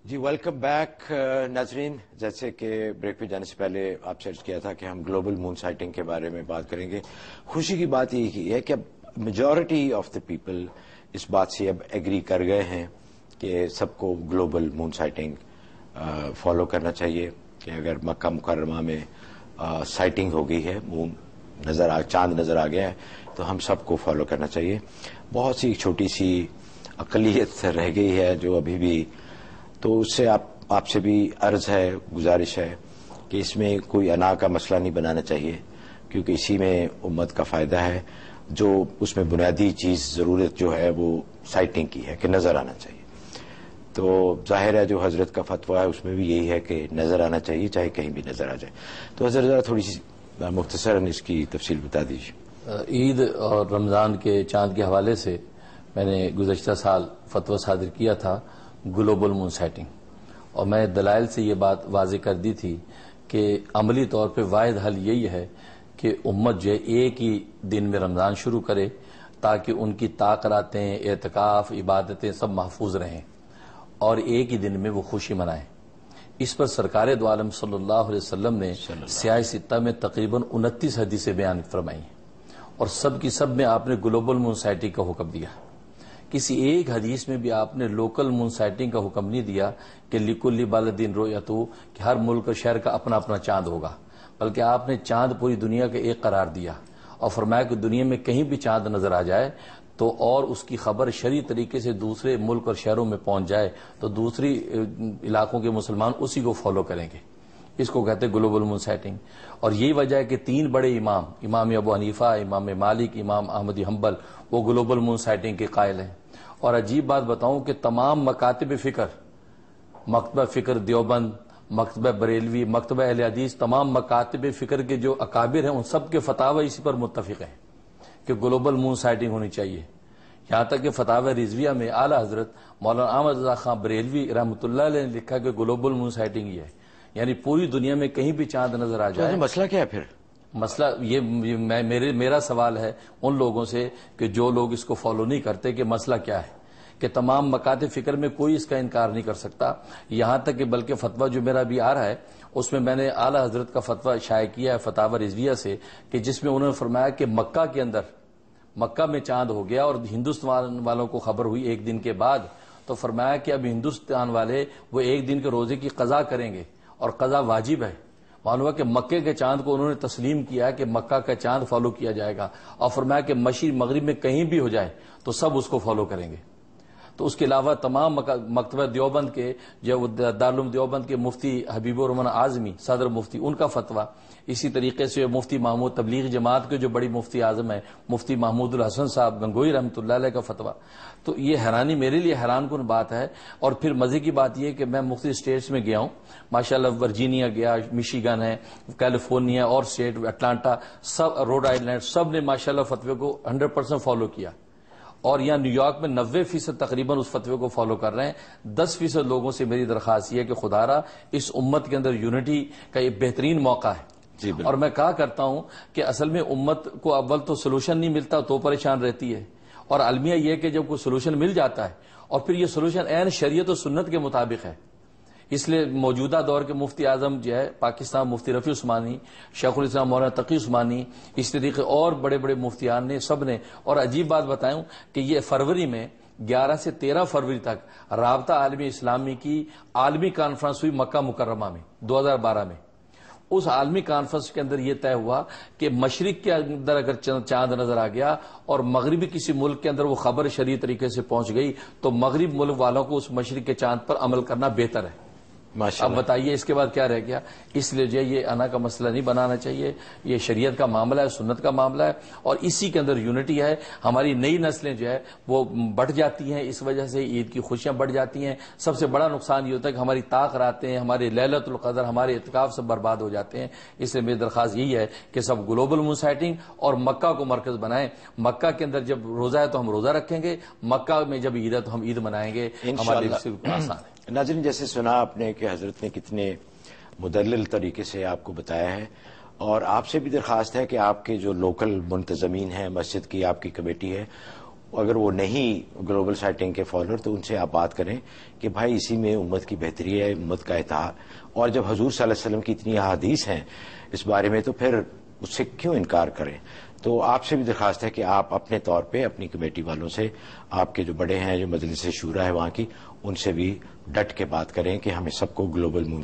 جی welcome back ناظرین. جیسے کہ بریک پہ جانے سے پہلے آپ سے عرض کیا تھا کہ ہم گلوبل مون سائٹنگ کے بارے میں بات کریں گے. خوشی کی بات یہ ہے کہ اب میجورٹی آف دا پیپل اس بات سے اب ایگری کر گئے ہیں کہ سب کو گلوبل مون سائٹنگ فالو کرنا چاہیے. کہ اگر مکہ مکرمہ میں سائٹنگ ہو گئی ہے، مون چاند نظر آ گیا ہے، تو ہم سب کو فالو کرنا چاہیے. بہت سی چھوٹی سی اقلیت رہ گئی ہے جو ابھی بھی، تو اس سے آپ سے بھی عرض ہے، گزارش ہے کہ اس میں کوئی انا کا مسئلہ نہیں بنانا چاہیے، کیونکہ اسی میں امت کا فائدہ ہے. جو اس میں بنیادی چیز ضرورت جو ہے وہ سائٹنگ کی ہے کہ نظر آنا چاہیے. تو ظاہر ہے جو حضرت کا فتویٰ ہے اس میں بھی یہی ہے کہ نظر آنا چاہیے، چاہے کہیں بھی نظر آ جائے. تو حضرت ذرا تھوڑی سی مختصراً اس کی تفصیل بتا دیجیے. عید اور رمضان کے چاند کے حوالے سے میں نے گزشتہ سال فتویٰ صادر کیا تھا گلوبل مون سائٹنگ، اور میں دلائل سے یہ بات واضح کر دی تھی کہ عملی طور پہ واحد حل یہی ہے کہ امت جو ہے ایک ہی دن میں رمضان شروع کرے تاکہ ان کی تاقراتیں، اعتکاف، عبادتیں سب محفوظ رہیں اور ایک ہی دن میں وہ خوشی منائیں. اس پر سرکار دو عالم صلی اللہ علیہ وسلم نے سیاہ ستہ میں تقریباً 29 حدیثیں بیان فرمائی ہیں، اور سب کی سب میں آپ نے گلوبل مون سائٹنگ کا حکم دیا. کسی ایک حدیث میں بھی آپ نے لوکل مون سائٹنگ کا حکم نہیں دیا کہ لکل بلدین رؤیتہ، کہ ہر ملک اور شہر کا اپنا اپنا چاند ہوگا، بلکہ آپ نے چاند پوری دنیا کا ایک قرار دیا اور فرمایا کہ دنیا میں کہیں بھی چاند نظر آ جائے تو اور اس کی خبر شرعی طریقے سے دوسرے ملک اور شہروں میں پہنچ جائے تو دوسری علاقوں کے مسلمان اسی کو فالو کریں گے. اس کو کہتے ہیں گلوبل مون سائٹنگ. اور یہی وجہ ہے کہ 3 بڑے امام ابو حنیفہ، امام مالک، امام احمد حنبل، وہ گلوبل مون سائٹنگ کے قائل ہیں. اور عجیب بات بتاؤں کہ تمام مکاتب فکر، مکتبہ فکر دیوبند، مکتبہ بریلوی، مکتبہ اہل حدیث، تمام مکاتب فکر کے جو اکابر ہیں ان سب کے فتاوی اسی پر متفق ہیں کہ گلوبل مون سائٹنگ ہونی چاہیے. یہاں تک کہ فتاوی رضویہ میں اعلی حضرت مولانا احمد رضا خان بریلوی رحمۃ اللہ علیہ نے لکھا کہ گلوبل مون سائٹنگ یہ ہے، یعنی پوری دنیا میں کہیں بھی چاند نظر آ جائے. مسئلہ کیا ہے پھر؟ مسئلہ یہ میرا سوال ہے ان لوگوں سے کہ جو لوگ اس کو فالو نہیں کرتے کہ مسئلہ کیا ہے، کہ تمام مکاتب فکر میں کوئی اس کا انکار نہیں کر سکتا. یہاں تک کہ بلکہ فتویٰ جو میرا بھی آ رہا ہے اس میں میں نے اعلی حضرت کا فتویٰ شائع کیا ہے فتاوی رضویہ سے، کہ جس میں انہوں نے فرمایا کہ مکہ کے اندر، مکہ میں چاند ہو گیا اور ہندوستان والوں کو خبر ہوئی ایک دن کے بعد، تو فرمایا کہ اب ہندوستان والے وہ ایک دن کے روزے کی قضا کریں گے اور قضا واجب ہے. معلوم ہوا کہ مکے کے چاند کو انہوں نے تسلیم کیا کہ مکہ کا چاند فالو کیا جائے گا، اور فرمایا کہ مشرق مغرب میں کہیں بھی ہو جائے تو سب اس کو فالو کریں گے. تو اس کے علاوہ تمام مکتبہ دیوبند کے جو دارالعلوم دیوبند کے مفتی حبیب الرحمن اعظمی صدر مفتی، ان کا فتویٰ، اسی طریقے سے مفتی محمود تبلیغ جماعت کے جو بڑی مفتی اعظم ہیں مفتی محمود الحسن صاحب گنگوئی رحمۃ اللہ علیہ کا فتویٰ. تو یہ حیرانی، میرے لیے حیران کن بات ہے. اور پھر مزے کی بات یہ کہ میں مختلف اسٹیٹس میں گیا ہوں، ماشاءاللہ ورجینیا گیا، میشیگن ہے، کیلیفورنیا اور اسٹیٹ اٹلانٹا، سب روڈ آئلینڈ، سب نے ماشاءاللہ فتوے کو 100% فالو کیا. اور یہاں نیو یارک میں 90% تقریباً اس فتوے کو فالو کر رہے ہیں. 10% لوگوں سے میری درخواست یہ ہے کہ خدا را اس امت کے اندر یونٹی کا یہ بہترین موقع ہے. جی اور میں کہا کرتا ہوں کہ اصل میں امت کو اول تو سلوشن نہیں ملتا تو پریشان رہتی ہے، اور المیہ یہ کہ جب کوئی سلوشن مل جاتا ہے اور پھر یہ سلوشن عین شریعت و سنت کے مطابق ہے. اس لیے موجودہ دور کے مفتی اعظم جو ہے پاکستان، مفتی رفیع عثمانی، شیخ الاسلام مولانا تقی عثمانی، اس طریقے اور بڑے بڑے مفتیان نے، سب نے. اور عجیب بات بتاؤں کہ یہ فروری میں 11 سے 13 فروری تک رابطہ عالمی اسلامی کی عالمی کانفرنس ہوئی مکہ مکرمہ میں 2012 میں. اس عالمی کانفرنس کے اندر یہ طے ہوا کہ مشرق کے اندر اگر چاند نظر آ گیا اور مغربی کسی ملک کے اندر وہ خبر شرعی طریقے سے پہنچ گئی تو مغرب ملک والوں کو اس مشرق کے چاند پر عمل کرنا بہتر ہے. اب بتائیے اس کے بعد کیا رہ گیا؟ اس لیے جو یہ انا کا مسئلہ نہیں بنانا چاہیے، یہ شریعت کا معاملہ ہے، سنت کا معاملہ ہے، اور اسی کے اندر یونٹی ہے. ہماری نئی نسلیں جو ہے وہ بڑھ جاتی ہیں، اس وجہ سے عید کی خوشیاں بڑھ جاتی ہیں. سب سے بڑا نقصان یہ ہوتا ہے کہ ہماری طاقتیں ہیں، ہمارے لیلۃ القدر، ہمارے اعتکاف سب برباد ہو جاتے ہیں. اس لیے میری درخواست یہی ہے کہ سب گلوبل مون سائٹنگ اور مکہ کو مرکز بنائیں. مکہ کے اندر جب روزہ ہے تو ہم روزہ رکھیں گے، مکہ میں جب عید ہے تو ہم عید منائیں گے. ہمارے لیے بالکل آسان ہے. ناظرین، جیسے سنا آپ نے کہ حضرت نے کتنے مدلل طریقے سے آپ کو بتایا ہے، اور آپ سے بھی درخواست ہے کہ آپ کے جو لوکل منتظمین ہیں مسجد کی، آپ کی کمیٹی ہے، اگر وہ نہیں گلوبل سائٹنگ کے فالوور تو ان سے آپ بات کریں کہ بھائی اسی میں امت کی بہتری ہے، امت کا اتحاد، اور جب حضور صلی اللہ علیہ وسلم کی اتنی احادیث ہیں اس بارے میں تو پھر اس سے کیوں انکار کریں؟ تو آپ سے بھی درخواست ہے کہ آپ اپنے طور پہ اپنی کمیٹی والوں سے، آپ کے جو بڑے ہیں، جو مجلس شورا ہے وہاں کی، ان سے بھی ڈٹ کے بات کریں کہ ہمیں سب کو گلوبل مون